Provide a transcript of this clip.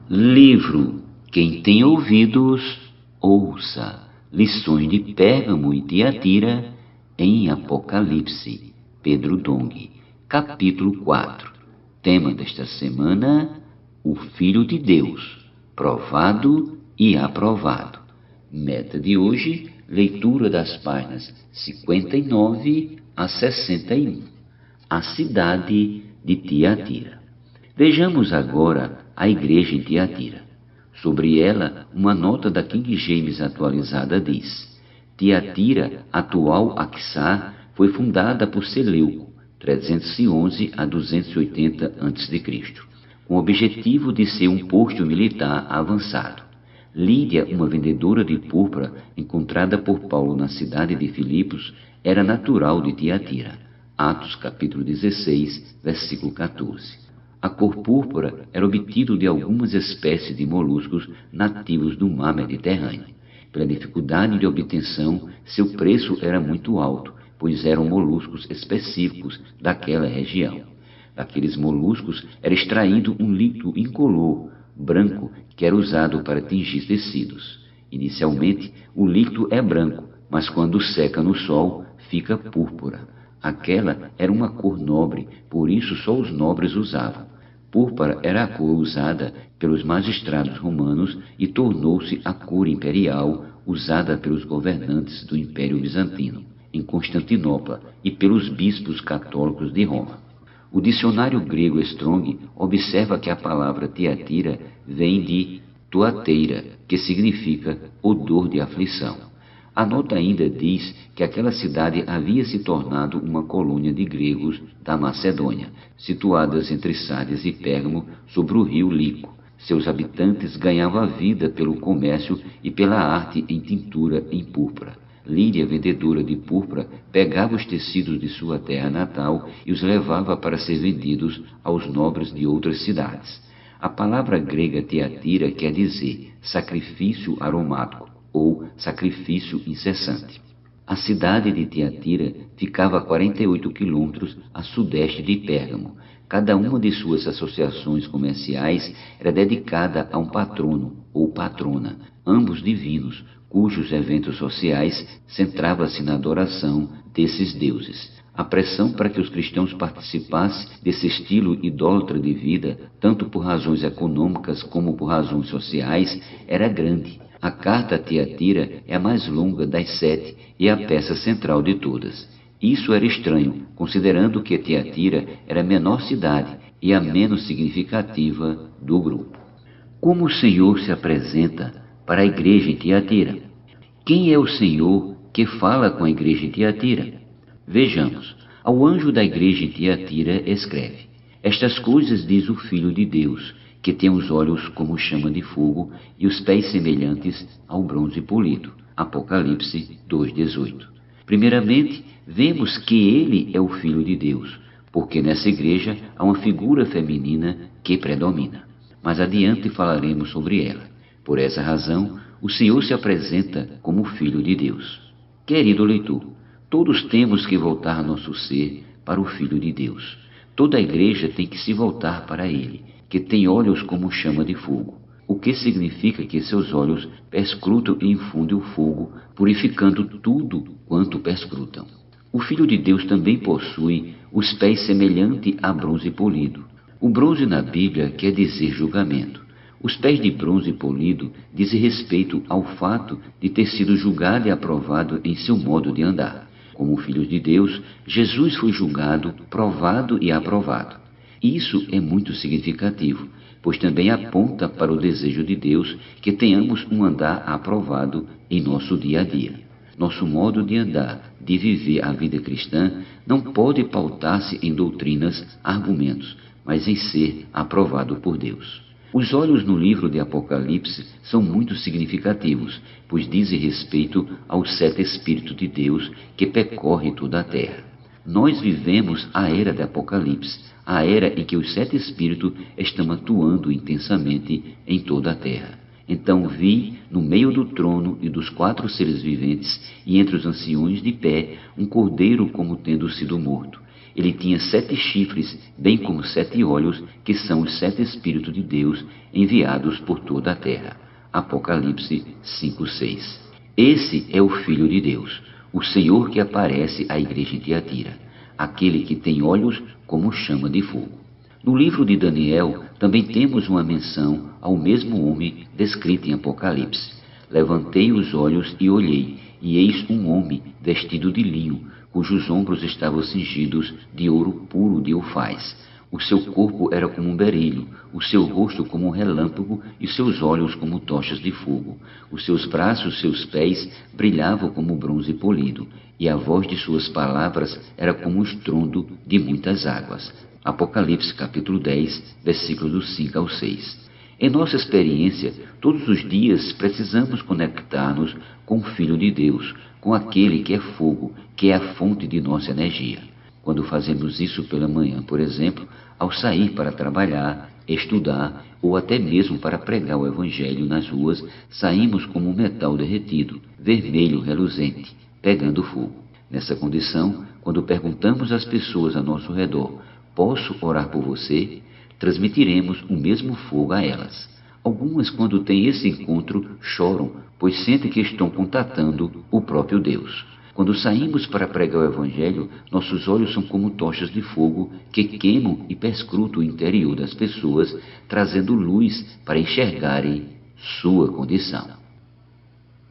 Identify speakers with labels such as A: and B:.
A: Livro Quem tem ouvidos, ouça. Lições de Pérgamo e Tiatira em Apocalipse. Pedro Dong. Capítulo 4. Tema desta semana: o Filho de Deus, provado e aprovado. Meta de hoje: leitura das páginas 59 a 61. A cidade de Tiatira. Vejamos agora a igreja em Tiatira. Sobre ela, uma nota da King James atualizada diz: Tiatira, atual Aksar, foi fundada por Seleuco, 311 a 280 a.C., com o objetivo de ser um posto militar avançado. Lídia, uma vendedora de púrpura encontrada por Paulo na cidade de Filipos, era natural de Tiatira. Atos capítulo 16, versículo 14. A cor púrpura era obtida de algumas espécies de moluscos nativos do mar Mediterrâneo. Pela dificuldade de obtenção, seu preço era muito alto, pois eram moluscos específicos daquela região. Daqueles moluscos era extraído um líquido incolor, branco, que era usado para tingir tecidos. Inicialmente, o líquido é branco, mas quando seca no sol, fica púrpura. Aquela era uma cor nobre, por isso só os nobres usavam. Púrpura era a cor usada pelos magistrados romanos e tornou-se a cor imperial usada pelos governantes do Império Bizantino, em Constantinopla, e pelos bispos católicos de Roma. O dicionário grego Strong observa que a palavra Tiatira vem de tuateira, que significa odor de aflição. A nota ainda diz que aquela cidade havia se tornado uma colônia de gregos da Macedônia, situadas entre Sardes e Pérgamo sobre o rio Lico. Seus habitantes ganhavam a vida pelo comércio e pela arte em tintura em púrpura. Lídia, vendedora de púrpura, pegava os tecidos de sua terra natal e os levava para ser vendidos aos nobres de outras cidades. A palavra grega Tiatira quer dizer sacrifício aromático ou sacrifício incessante. A cidade de Tiatira ficava a 48 quilômetros a sudeste de Pérgamo. Cada uma de suas associações comerciais era dedicada a um patrono ou patrona, ambos divinos, cujos eventos sociais centravam-se na adoração desses deuses. A pressão para que os cristãos participassem desse estilo idólatra de vida, tanto por razões econômicas como por razões sociais, era grande. A carta a Tiatira é a mais longa das 7 e a peça central de todas. Isso era estranho, considerando que Tiatira era a menor cidade e a menos significativa do grupo. Como o Senhor se apresenta para a igreja em Tiatira? Quem é o Senhor que fala com a igreja em Tiatira? Vejamos. Ao anjo da igreja em Tiatira escreve: Estas coisas diz o Filho de Deus, que tem os olhos como chama de fogo e os pés semelhantes ao bronze polido. Apocalipse 2,18. Primeiramente, vemos que ele é o Filho de Deus, porque nessa igreja há uma figura feminina que predomina. Mais adiante falaremos sobre ela. Por essa razão, o Senhor se apresenta como o Filho de Deus. Querido leitor, todos temos que voltar nosso ser para o Filho de Deus. Toda a igreja tem que se voltar para ele, que tem olhos como chama de fogo, o que significa que seus olhos perscrutam e infundem o fogo, purificando tudo quanto perscrutam. O Filho de Deus também possui os pés semelhantes a bronze polido. O bronze na Bíblia quer dizer julgamento. Os pés de bronze polido dizem respeito ao fato de ter sido julgado e aprovado em seu modo de andar. Como filhos de Deus, Jesus foi julgado, provado e aprovado. Isso é muito significativo, pois também aponta para o desejo de Deus que tenhamos um andar aprovado em nosso dia a dia. Nosso modo de andar, de viver a vida cristã, não pode pautar-se em doutrinas, argumentos, mas em ser aprovado por Deus. Os olhos no livro de Apocalipse são muito significativos, pois dizem respeito aos 7 Espíritos de Deus que percorrem toda a terra. Nós vivemos a era de Apocalipse, a era em que os 7 Espíritos estão atuando intensamente em toda a terra. Então vi, no meio do trono e dos 4 seres viventes, e entre os anciões de pé, um cordeiro como tendo sido morto. Ele tinha 7 chifres, bem como 7 olhos, que são os 7 Espíritos de Deus enviados por toda a terra. Apocalipse 5:6. Esse é o Filho de Deus, o Senhor que aparece à igreja em Tiatira, aquele que tem olhos como chama de fogo. No livro de Daniel também temos uma menção ao mesmo homem descrito em Apocalipse. Levantei os olhos e olhei, e eis um homem vestido de linho, cujos ombros estavam cingidos de ouro puro de Ufaz. O seu corpo era como um berilho, o seu rosto como um relâmpago e seus olhos como tochas de fogo. Os seus braços, seus pés brilhavam como bronze polido, e a voz de suas palavras era como o estrondo de muitas águas. Apocalipse capítulo 10, versículos do 5 ao 6. Em nossa experiência, todos os dias precisamos conectar-nos com o Filho de Deus, com aquele que é fogo, que é a fonte de nossa energia. Quando fazemos isso pela manhã, por exemplo, ao sair para trabalhar, estudar ou até mesmo para pregar o Evangelho nas ruas, saímos como um metal derretido, vermelho reluzente, pegando fogo. Nessa condição, quando perguntamos às pessoas a nosso redor, posso orar por você? Transmitiremos o mesmo fogo a elas. Algumas, quando têm esse encontro, choram, pois sentem que estão contatando o próprio Deus. Quando saímos para pregar o Evangelho, nossos olhos são como tochas de fogo que queimam e perscrutam o interior das pessoas, trazendo luz para enxergarem sua condição.